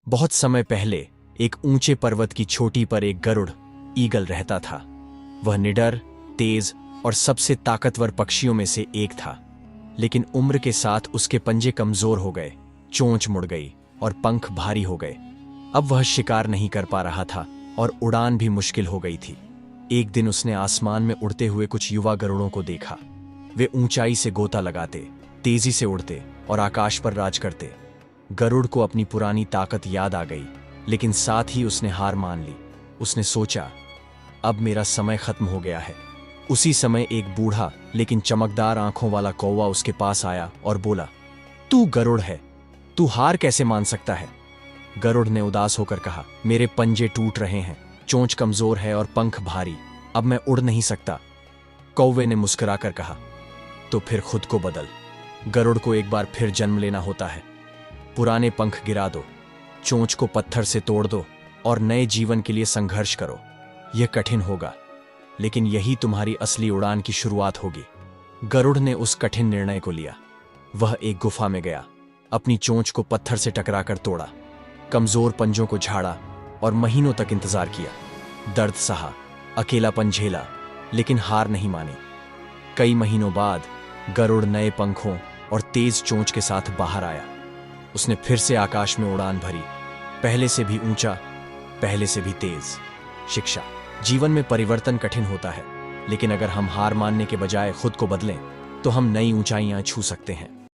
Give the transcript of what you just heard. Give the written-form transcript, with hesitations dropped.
बहुत समय पहले एक ऊंचे पर्वत की चोटी पर एक गरुड़ ईगल रहता था। वह निडर, तेज और सबसे ताकतवर पक्षियों में से एक था। लेकिन उम्र के साथ उसके पंजे कमजोर हो गए, चोंच मुड़ गई और पंख भारी हो गए। अब वह शिकार नहीं कर पा रहा था और उड़ान भी मुश्किल हो गई थी। एक दिन उसने आसमान में उड़ते हुए कुछ युवा गरुड़ों को देखा। वे ऊंचाई से गोता लगाते, तेजी से उड़ते और आकाश पर राज करते। गरुड़ को अपनी पुरानी ताकत याद आ गई, लेकिन साथ ही उसने हार मान ली। उसने सोचा, अब मेरा समय खत्म हो गया है। उसी समय एक बूढ़ा लेकिन चमकदार आंखों वाला कौवा उसके पास आया और बोला, तू गरुड़ है, तू हार कैसे मान सकता है? गरुड़ ने उदास होकर कहा, मेरे पंजे टूट रहे हैं, चोंच कमजोर है और पंख भारी, अब मैं उड़ नहीं सकता। कौवे ने मुस्कुराकर कहा, तो फिर खुद को बदल। गरुड़ को एक बार फिर जन्म लेना होता है। पुराने पंख गिरा दो, चोंच को पत्थर से तोड़ दो और नए जीवन के लिए संघर्ष करो। यह कठिन होगा, लेकिन यही तुम्हारी असली उड़ान की शुरुआत होगी। गरुड़ ने उस कठिन निर्णय को लिया। वह एक गुफा में गया, अपनी चोंच को पत्थर से टकराकर तोड़ा, कमजोर पंजों को झाड़ा और महीनों तक इंतजार किया। दर्द सहा, अकेलापन झेला, लेकिन हार नहीं मानी। कई महीनों बाद गरुड़ नए पंखों और तेज चोंच के साथ बाहर आया। उसने फिर से आकाश में उड़ान भरी, पहले से भी ऊंचा, पहले से भी तेज। शिक्षा: जीवन में परिवर्तन कठिन होता है, लेकिन अगर हम हार मानने के बजाय खुद को बदलें तो हम नई ऊंचाइयां छू सकते हैं।